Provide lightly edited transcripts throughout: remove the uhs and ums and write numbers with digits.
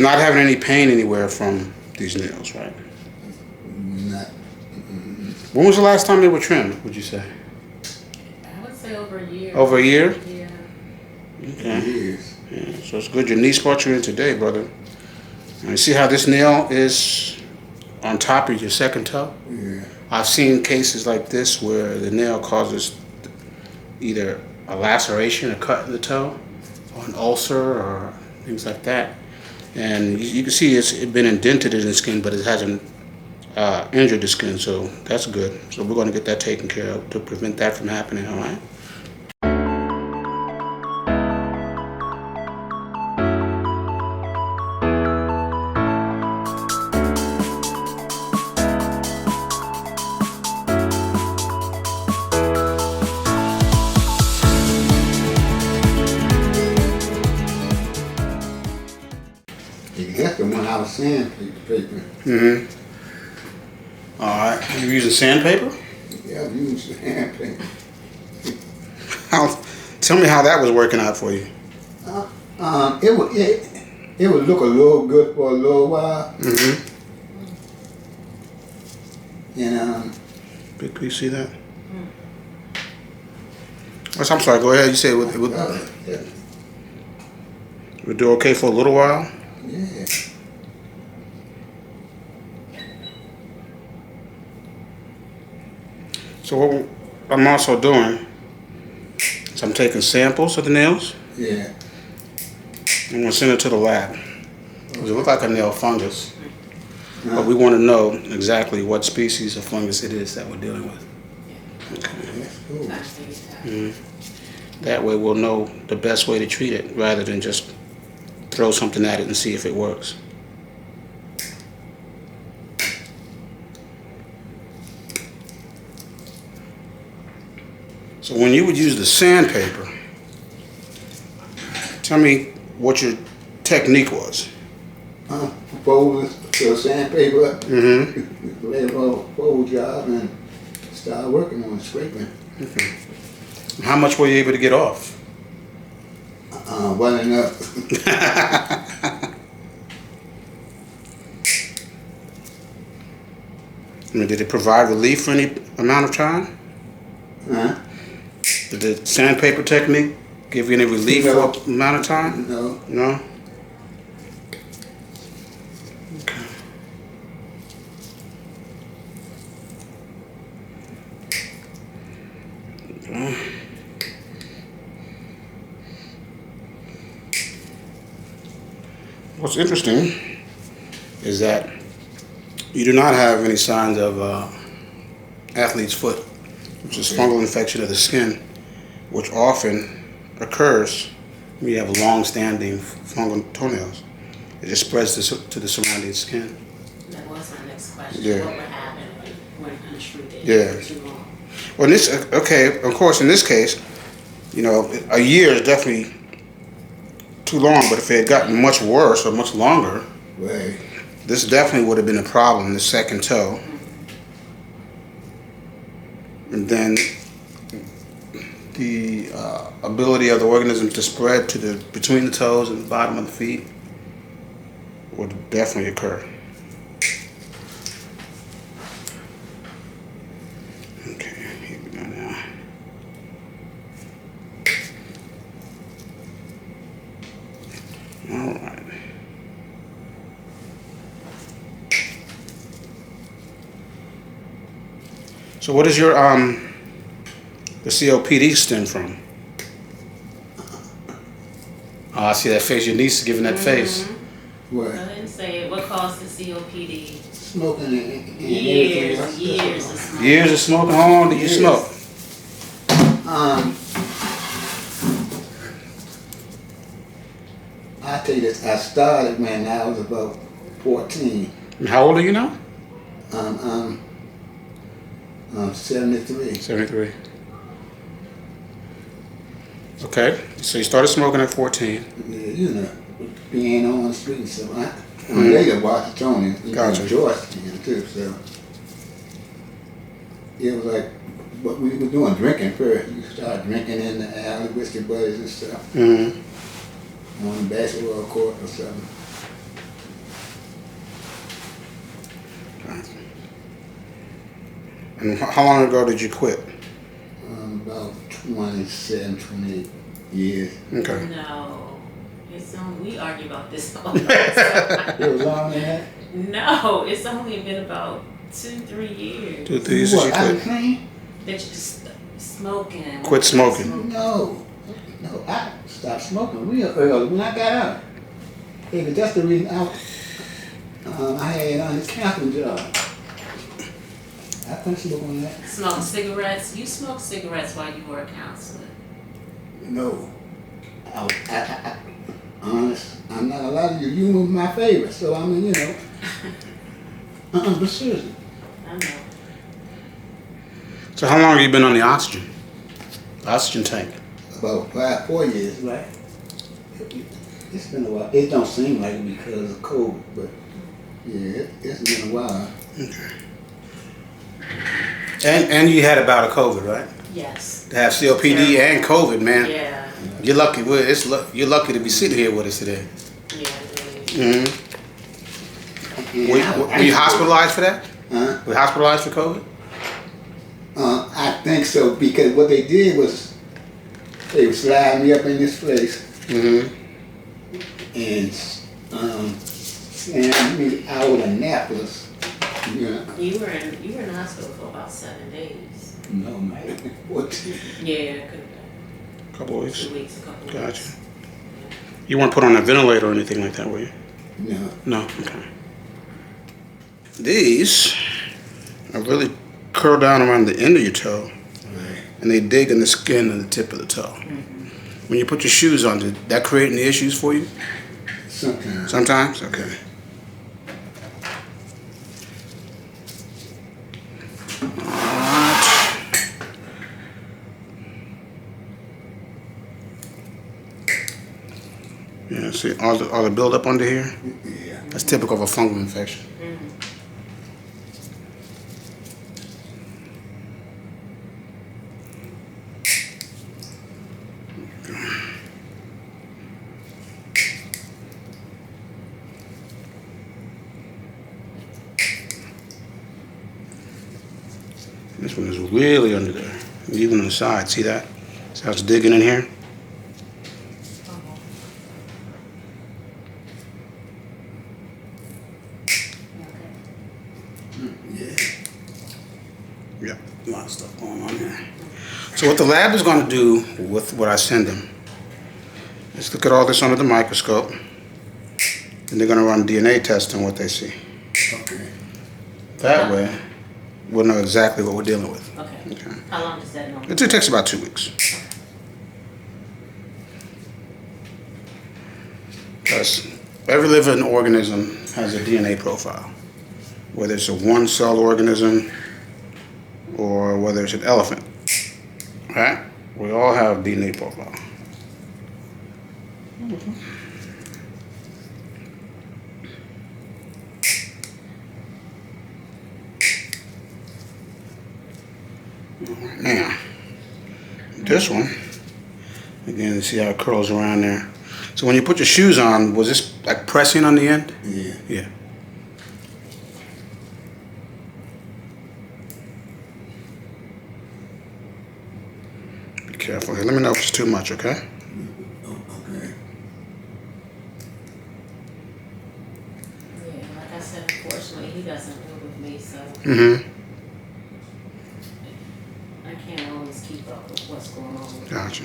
not having any pain anywhere from these nails, right? Not. When was the last time they were trimmed, would you say? I would say over a year. Over a year? Yeah. Okay. Years. Yeah, so it's good your niece brought you in today, brother. And you see how this nail is on top of your second toe? Yeah. I've seen cases like this where the nail causes either a laceration, a cut in the toe, or an ulcer, or things like that. And you can see it's been indented in the skin, but it hasn't injured the skin, so that's good. So we're going to get that taken care of to prevent that from happening, all right? Exactly when I was sandpaper. Mm-hmm. All right. You're using sandpaper? Yeah, I used sandpaper. Tell me how that was working out for you. It would look a little good for a little while. Mm-hmm. And Can you see that? I'm sorry. Go ahead. You say it would do okay for a little while? yeah. So what I'm also doing is I'm taking samples of the nails. Yeah. I'm going to send it to the lab. It looks like a nail fungus, but we want to know exactly what species of fungus it is that we're dealing with. Okay. That's cool. That way we'll know the best way to treat it rather than just throw something at it and see if it works. So when you would use the sandpaper, tell me what your technique was. Fold the sandpaper up, Mm-hmm. lay it on a fold job, and start working on scraping. Okay. How much were you able to get off? Well enough. I mean, did it provide relief for any amount of time? Huh? Did the sandpaper technique give you any relief No. for an amount of time? No. No? Okay. What's interesting is that you do not have any signs of athlete's foot, which is fungal infection of the skin, which often occurs when you have long-standing fungal toenails. It just spreads to the surrounding skin. That was my next question. Yeah. What would happen when untreated Yeah. for too long? Well, of course, in this case, you know, a year is definitely too long, but if it had gotten much worse or much longer, Right. this definitely would have been a problem, the second toe. And then the ability of the organism to spread to between the toes and the bottom of the feet would definitely occur. Okay, here we go now. All right. So what is your the COPD stem from? Oh, I see that face. Your niece is giving that face. What? I didn't say what caused the COPD. Smoking and Years everything of else. smoking. Years of smoking. How long did you Years. smoke? I tell you this, I started when I was about 14. And how old are you now? I'm 73. 73. Okay, so you started smoking at 14. Yeah, you know, being on the street, so I'm later Washingtonian, Gotcha. Georgetown too, so it was like what we were doing, drinking first. You start drinking in the alley, whiskey buddies and stuff, Mm-hmm. on the basketball court or something. And how long ago did you quit? About 27, 28 years. Okay. No, it's only, we argue about this all the time. It was longer than that? No, it's only been about 2-3 years 2, 3 years since you What, I quit. clean? that you just smoking. Quit smoking. No, I stopped smoking real early when I got out. Hey, but that's the reason I had on the camping job. I couldn't smoke on that. Smoke cigarettes. You smoked cigarettes while you were a counselor. No. Honest, I'm not a lot of you. You were my favorite, so I mean, you know. But seriously. I know. So how long have you been on the oxygen? The oxygen tank? About 4 years, right? It's been a while. It don't seem like it because of COVID, but yeah, it's been a while. Okay. And you had a bout of COVID, right? Yes. To have COPD and COVID, man. Yeah. You're lucky. You're lucky to be sitting here with us today. Yeah. Really. Mm-hmm. Were you hospitalized for that? Huh? Were you hospitalized for COVID? I think so, because what they did was they would slide me up in this place Mm-hmm. and send me out of Annapolis. Yeah. You were in the hospital for about 7 days. No, man. What? Yeah, it could have been Couple of weeks. 2 weeks, a couple of Gotcha. weeks. You weren't put on a ventilator or anything like that, were you? No. No. Okay. These are really curled down around the end of your toe, Right. and they dig in the skin of the tip of the toe. When you put your shoes on, did that create any issues for you? Sometimes. Sometimes? Okay. Yeah, see all the buildup under here? Yeah. That's typical of a fungal infection. This one is really under there. Even on the side, see that? See how it's digging in here? Yeah. Yeah, a lot of stuff going on here. So what the lab is going to do with what I send them is look at all this under the microscope, and they're going to run DNA tests on what they see. Okay. That way, we'll know exactly what we're dealing with. Okay. Okay. How long does that normally? It takes about 2 weeks. Because every living organism has a DNA profile, whether it's a one-cell organism or whether it's an elephant. Right? We all have DNA profile. Now, this one, again, see how it curls around there. So when you put your shoes on, was this like pressing on the end? Yeah. Yeah. Be careful here. Let me know if it's too much, okay? Okay. Yeah, like I said, unfortunately, he doesn't live with me, so Mm-hmm. I can't always keep up with what's going on. Gotcha.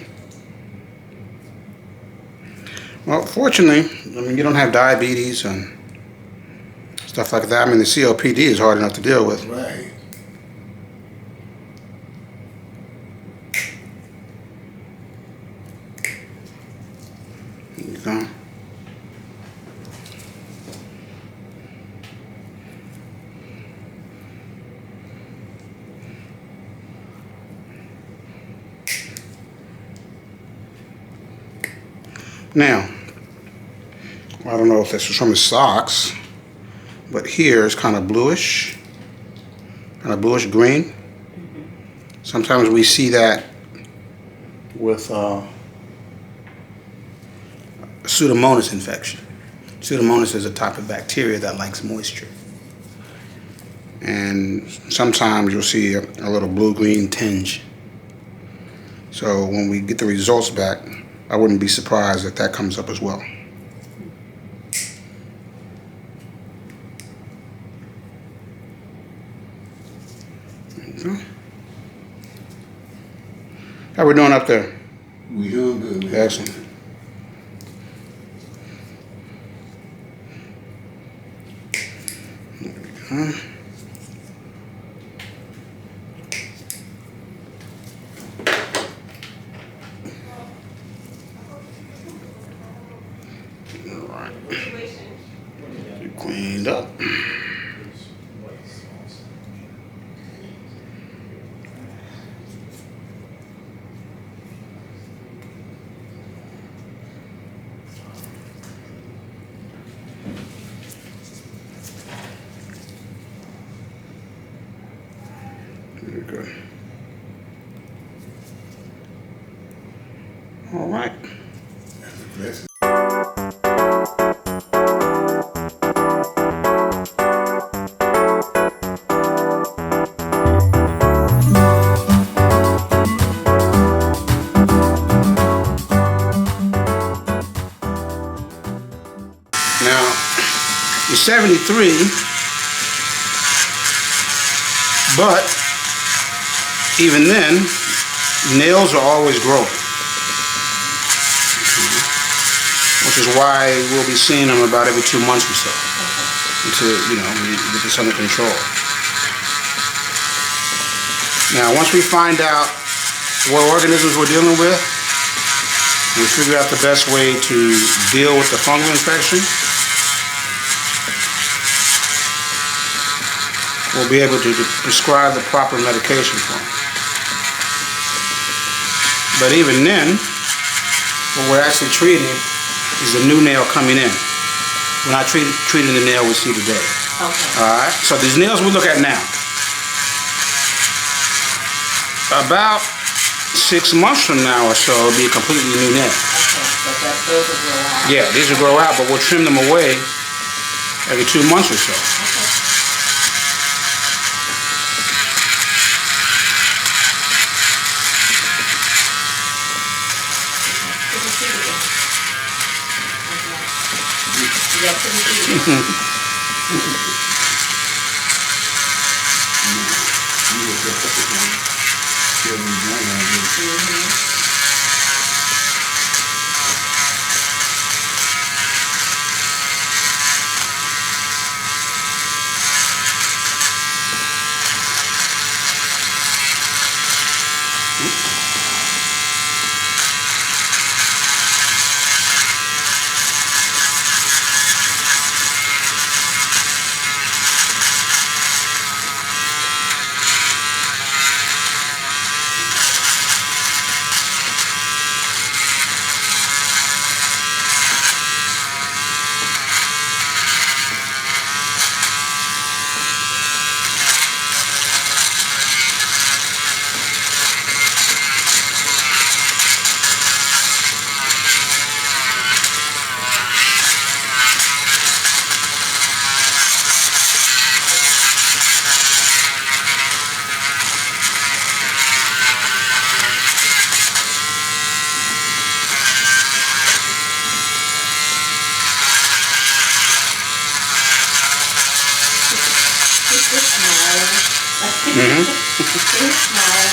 Well, fortunately, I mean, you don't have diabetes and stuff like that. I mean, the COPD is hard enough to deal with. Right. You know? Now, I don't know if this is from his socks, but here it's kind of bluish green. Sometimes we see that with Pseudomonas infection. Pseudomonas is a type of bacteria that likes moisture. and sometimes you'll see a little blue-green tinge. So when we get the results back, I wouldn't be surprised if that comes up as well. Okay. How we doing up there? We doing good, man. Excellent. There we go. All right. Get cleaned up. Very good. All right. That's Now, you're 73, but even then, nails are always growing. Which is why we'll be seeing them about every 2 months or so, until, you know, we get this under control. Now, once we find out what organisms we're dealing with, we figure out the best way to deal with the fungal infection, we'll be able to prescribe the proper medication for them. But even then, what we're actually treating is the new nail coming in. We're not treating the nail we see today. Okay. Alright, so these nails we look at now, about 6 months from now or so, it'll be a completely new nail. Okay, but those will grow out. Yeah, these will grow out, but we'll trim them away every 2 months or so. Yeah, pretty easy. you was just up again. Still in the ground,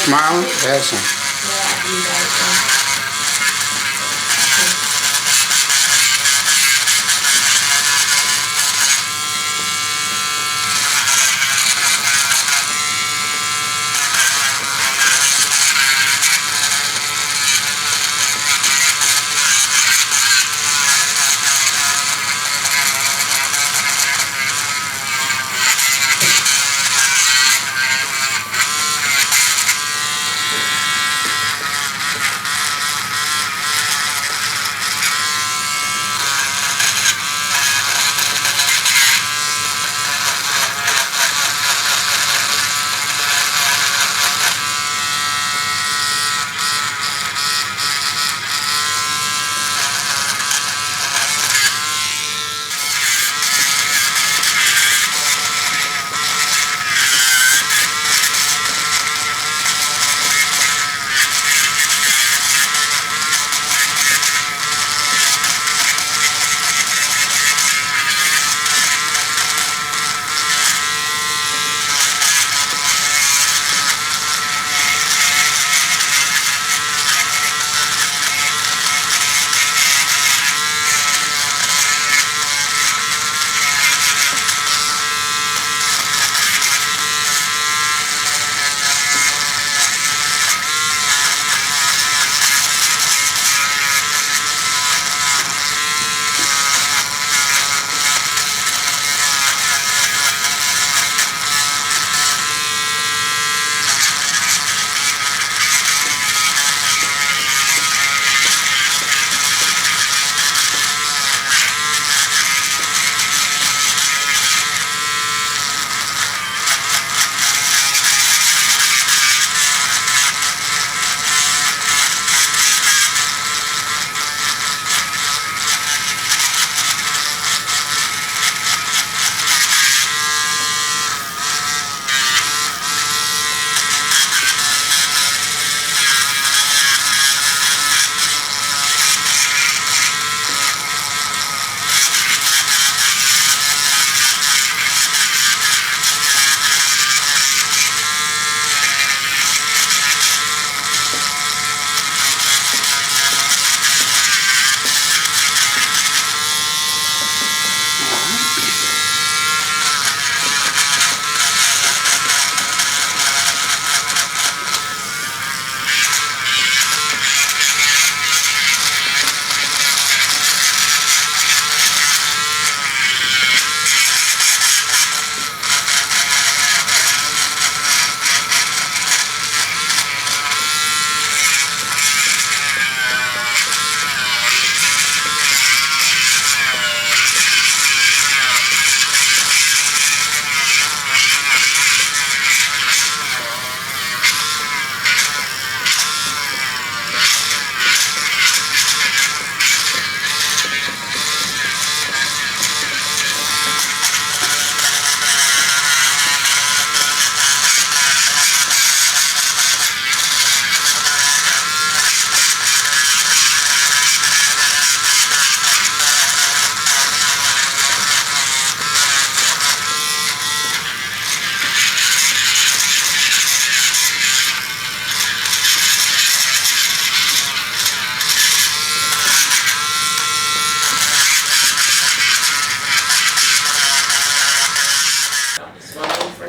Smiling? Excellent. Yeah, you guys.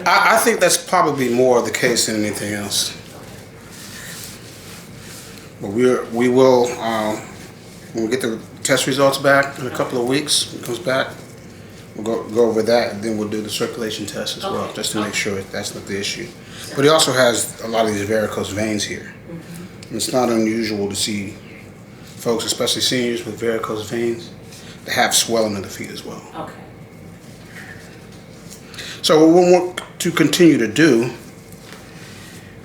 I think that's probably more the case than anything else. But we will when we get the test results back in a couple of weeks. When it comes back, we'll go over that, and then we'll do the circulation test as well, just to make sure that's not the issue. But he also has a lot of these varicose veins here. And it's not unusual to see folks, especially seniors with varicose veins, that have swelling of the feet as well. Okay. So what we want to continue to do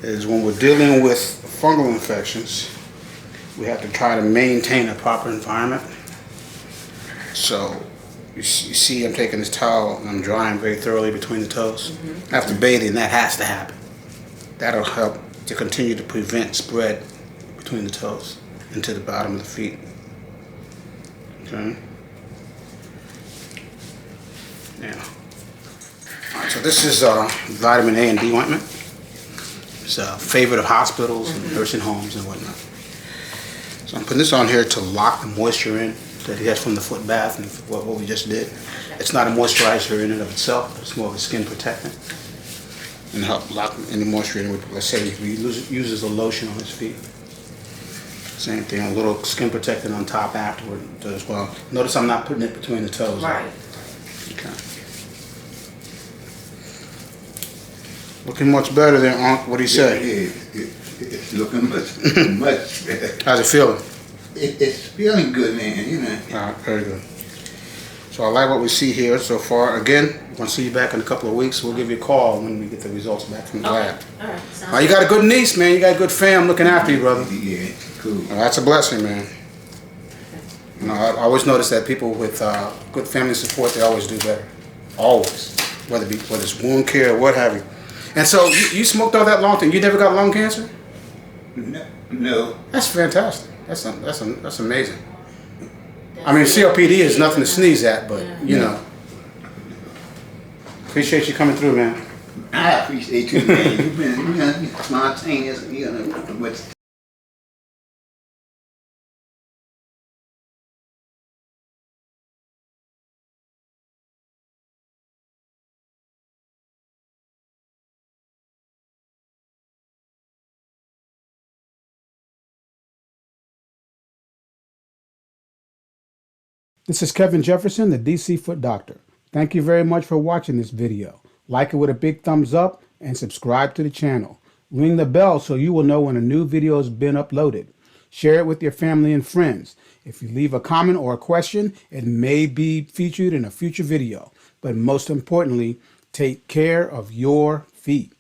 is when we're dealing with fungal infections, we have to try to maintain a proper environment. So you see I'm taking this towel and I'm drying very thoroughly between the toes. After bathing, that has to happen. That'll help to continue to prevent spread between the toes into the bottom of the feet. Okay? Now, all right, so this is vitamin A and D ointment. It's a favorite of hospitals and nursing homes and whatnot. So I'm putting this on here to lock the moisture in that he has from the foot bath and what we just did. It's not a moisturizer in and of itself, it's more of a skin protectant. And help lock any moisture in with, let's say if he uses a lotion on his feet. Same thing, a little skin protectant on top afterward as well. Notice I'm not putting it between the toes. Right. Okay. Looking much better than Unc. What do you say? It's looking much better. How's it feeling? It's feeling good, man, you know. All right, very good. So I like what we see here so far. Again, we're going to see you back in a couple of weeks. We'll give you a call when we get the results back from the lab. All right. Now, you got a good niece, man. You got a good fam looking after you, brother. Yeah, cool. Well, that's a blessing, man. You know, I always notice that people with good family support, they always do better. Always. Whether it's wound care or what have you. And so you smoked all that long time. You never got lung cancer? No. That's fantastic. That's amazing. I mean, COPD is nothing to sneeze at, but you know. Appreciate you coming through, man. I appreciate you, man. You've been spontaneous, with This is Kevin Jefferson, the DC Foot Doctor. Thank you very much for watching this video. Like it with a big thumbs up and subscribe to the channel. Ring the bell so you will know when a new video has been uploaded. Share it with your family and friends. If you leave a comment or a question, it may be featured in a future video. But most importantly, take care of your feet.